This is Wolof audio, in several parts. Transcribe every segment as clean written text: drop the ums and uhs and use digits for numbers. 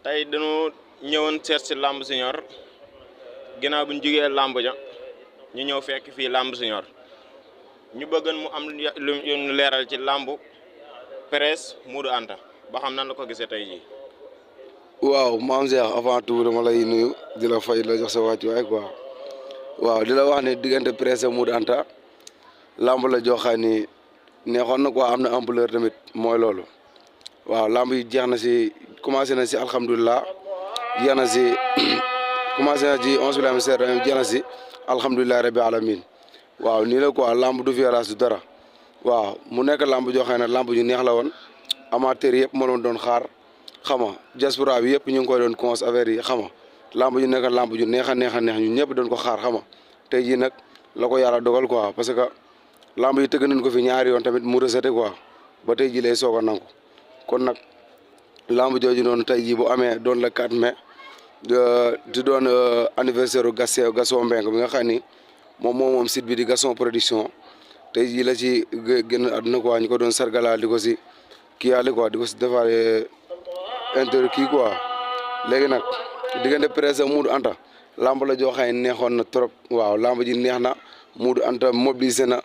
tey dañu ñëwoon seet si lamb senior ginnaaw bi ñu jugee lamb ja ñu ñëw fekk fii lamb senior ñu bëggoon mu am lu leeral ci lamb Prince Modou Anta ba xam nan la ko gisee tey jii. waaw maam Cheikh avant tout dama lay nuyu di la fay la jox sa wàccuwaay quoi waaw di la wax ne diggante Prince Modou Anta lamb la joxaay ni neexoon na quoi am na ampleur tamit mooy loolu waaw lamb yi jeex na si commencé na si alhamdulilah jeex na si commencé na ci 11 billahi seer jeex na si alhamdulilah rabbi alamin waaw nii la quoi lamb du violence du dara waaw mu nekk lamb joxaay na lamb ju neex la woon amateur yëpp mënoon doon xaar xam nga diaspora bi yëpp ñu ngi koy doon cons affaire yi xam nga lamb ju nekk lamb ju neex a neex ñun ñëpp doon ko xaar xam nga tey jii nag la ko yàlla dogal quoi parce que lamb yi tëgg nañ ko fi ñaari yoon tamit mu reseté quoi ba tey jii lay soog a nangu kon nag lamb jooju noonu tey jii bu amee doon le 4 mai di doon anniversaire Gaston Mbengue bi nga xam ni moom site bi di Gaston production tey jii la ci génn àdduna quoi ñu ko doon sargala di ko si kii yàlla quoi di ko si defaale inter kii quoi léegi nag diggante Prince Modou Anta lamb la joo xam ne neexoon na trop waaw lamb ji neex na Modou Anta mobilisé na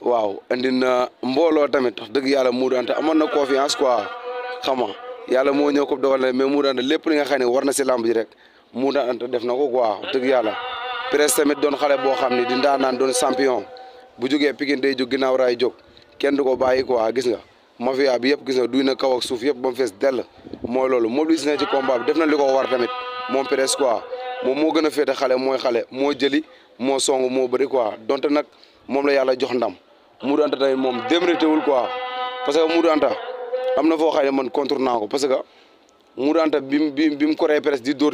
waaw andi na mbooloo tamit wax dëgg yàlla Modou Anta amoon na confiance quoi xam nga yàlla moo ñëw ko dogal na mais Modou Anta lépp li nga xam ne war na si lamb ji rek Modou Anta def na ko quoi wax dëgg yàlla Prince tamit doon xale boo xam ne di ndaanaan doon champion bu jógee Pikine day jóg ginnaaw raay jóg kenn du ko bàyyi quoi gis nga mafia bi yëpp gis nga duy na kaw ak suuf yëpp ba mu fees dell mooy loolu mobilisé na ci combat bi def na li ko war tamit moom Prince quoi moom moo gën a féete xale moo jëli moo song moo bëri quoi donte nag moom la yàlla jox ndam Modou Anta tamit moom démérité wul quoi parce que Modou Anta am na foo xam ne man contre naa ko parce que Modou Anta bi mu koree Prince di dóor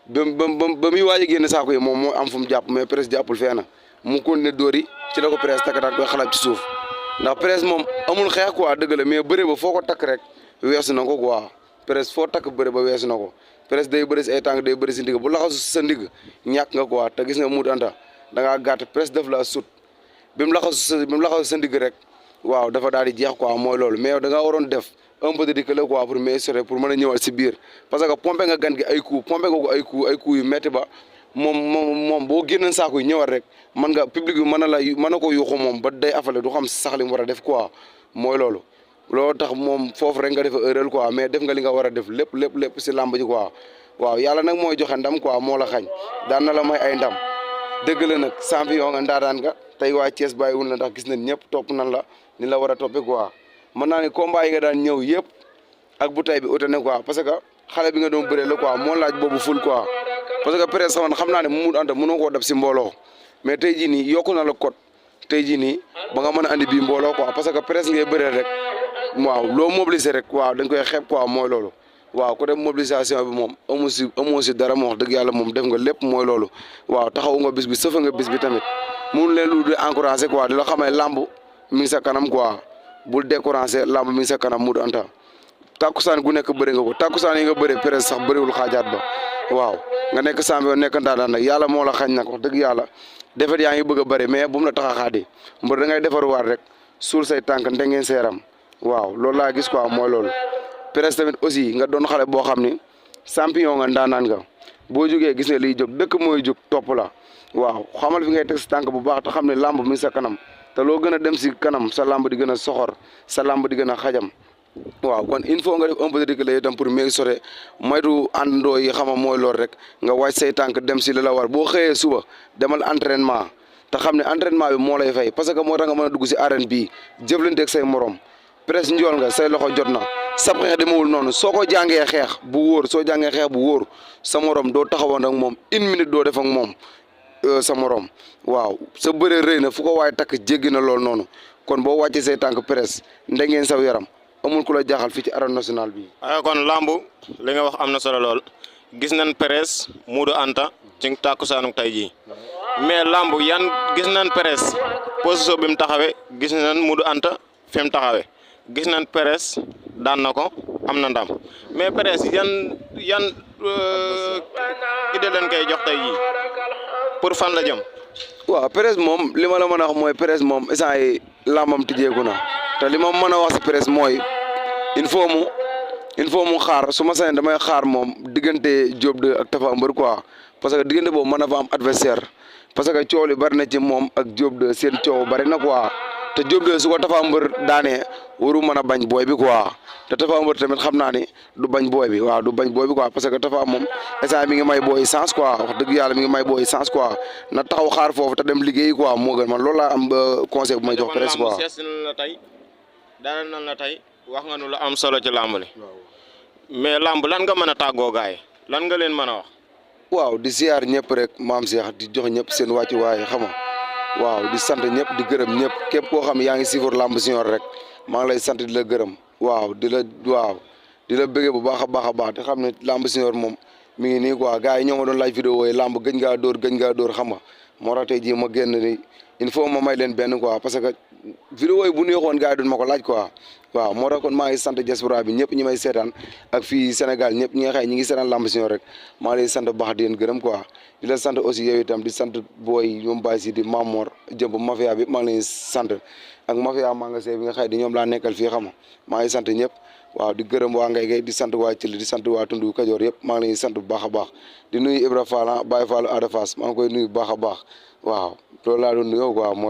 ba muy waaj a génn saako yi moom moo am fu mu jàpp mais Prince jàppul fenn mu continué dóor yi ci la ko Prince takkataat koy xalaat ci suuf ndax Prince moom amul xeex quoi dëgg la mais bëre ba foo ko takk rek weesu na ko quoi Prince foo takk bëre ba weesu na ko Prince day bëri si ay tànk day bëri si ndigg bu laxasu sa ndigg ñàkk nga quoi te gis nga Modou Anta da ngaa gàtt Prince def la sut bi mu laxasu sa ndigg rek waaw dafa daal di jeex quoi mooy loolu mais da nga waroon def un peu de décalé quoi pour mieux assurer pour mën a ñëwaat si biir parce que pompé nga gan gi ay coups pompé nga ko ay coups yu métti ba moom boo génnoon saako yi ñëwaat rek mën nga public bi mën na ko yuuxu moom ba day afale du xam sax li mu war a def quoi mooy loolu tax moom foofu rek nga def erreur quoi mais def nga li nga war a def lépp si làmb ji quoi waaw yàlla nag mooy joxe ndam quoi moo la xañ daan na la may ay ndam dëgg la nag champion nga ndaadaan nga tey waa Thiès bàyyiwul la ndax gis nañ ñëpp topp nan la ni la war a toppee quoi mën naa ni combat yi nga daan ñëw yëpp ak bu tay bi ute ne quoi parce que xale bi nga doon bëree la quoi moo laaj boobu ful quoi parce que Prince xam naa ne Modou Anta mënoo koo dab si mbooloo mais tey jii nii yokku na la code tey jii nii ba nga mën a andi bii mbooloo quoi parce que Prince ngay bëree rek waaw loo mobiliser rek waaw dañ koy xeeb quoi mooy loolu waaw côté mobilisation bi moom amoo si dara moo wax dëgg yàlla moom def nga lépp mooy loolu waaw taxawu nga bis bi sëfa nga bis bi tamit mun leen lu di encouragé quoi di la xamee lamb mi ngi sa kanam quoi bul découragé lamb mi ngi sa kanam Modou Anta takkusaan gu nekk bëri nga ko takkusaan yi nga bëri Prince sax bëriwul xaajaat ba waaw nga nekk champion nekk ndaanaan nag yàlla moo la xañ nag wax dëgg yàlla defet yaa ngi bëgg a bëri mais bu mu la tax a xaadi mbër da ngay defaruwaat rek suul say tànk ndengeen seeram waaw loolu laa gis quoi mooy loolu Prince tamit aussi nga doon xale boo xam ni champion nga ndaanaan nga boo jógee gis nga liy jóg dëkk mooy jóg topp la waaw xamal fi ngay teg si tànk bu baax te xam ne lamb mi sa kanam te loo gën a dem si kanam sa lamb di gën a soxor sa lamb di gën a xajam waaw kon il faut nga def un peu de décalé itam pour mieux sore moytu àndandoo yi xam nga mooy loolu rek nga wàcc say tànk dem si li la war boo xëyee suba demal entraînement te xam ne entraînement bi moo lay fay parce que moo tax nga mën a dugg si arène bii jëflanteeg say morom Prince njool nga say loxo jot na sab xeex demewul noonu soo ko jàngee xeex bu wóor sa morom doo taxawoon ak moom une minute doo def ak moom sa morom waaw sa bëree rëy na fu ko waaye takk jéggi na loolu noonu kon boo wàccee say tànk Prince ndengeen saw yaram amul ku la jaaxal fii ci arène nationale bi. waaye kon lamb li nga wax am na solo lool gis nañ Prince Modou Anta ci tàkkusaanu tey jii mais lamb yan gis nañ Prince position bi mu taxawee gis nañ Modou Anta fi mu taxawee gis nañ Prince daan na ko am na ndam mais Prince yan idée leen koy jox tey jii pour fan la jëm. waaw Prince moom li ma la mën a wax mooy Prince moom instant yi lambam tijjeeku na te li ma mën a wax si Prince mooy il faut mu il faut mu xaar su ma sañoon damay xaar moom diggante Diop 2 ak Tapha Mbeur quoi parce que diggante boobu mën na fa am adversaire parce que coow li bari na ci moom ak Diop 2 seen coow bari na quoi te Diop 2 su ko Tapha Mbeur daanee waru mën a bañ booy bi quoi te Tapha Mbeur tamit xam naa ni du bañ booy bi waaw du bañ booy bi quoi parce que Tapha moom instant mi ngi may booy sens quoi wax dëgg yàlla mi ngi may booy sens quoi na taxaw xaar foofu te dem liggéey quoi moo gën man loolu laa am conseil bu may jox presque quoi. daanaka nan la tey wax nga nu la am solo ci làmb li mais làmb lan nga mën a tàggoo gaay lan nga leen mën a wax. waaw di ziar ñëpp rek maam Cheikh di jox ñëpp seen wàccuwaay xam nga waaw di sant ñëpp di gërëm ñëpp képp koo xam yaa ngi suivre Lamb Junior rek maa ngi lay sant di la gërëm waaw di la bëggee bu baax a baax te xam ne Lamb Junior moom mi ngi nii quoi gars yi ñoo ma doon laaj vidéo yi làmb gëj ngaa dóor xam nga moo tax tey jii ma génn ni il faut ma may leen benn quoi parce que vidéo yi bu neexoon gars yi duñ ma ko laaj quoi waaw moo tax kon maa ngi sant diaspora bi ñëpp ñi may seetaan ak fii Sénégal ñëpp ñi nga xëy ñi ngi seetaan Lamb Junior rek maa ngi lay sant bu baax di leen gërëm quoi di la sant aussi yow itam di sant booy ñoom Baye si di Mamor jëmb mafia bi maa ngi leen sant ak mafia magasin bi nga xëy di ñoom laa nekkal fii xam nga maa ngi sant ñëpp waaw di gërëm waa Ngay Gay di sant waa Thiel di sant waa Tundu Kajoor yëpp maa ngi leen sant bu baax a baax di nuyu Ibra Fall Baye Fall Ada Fass maa ngi koy nuyu bu baax a baax waaw loolu laa doon nuyoo quoi mooy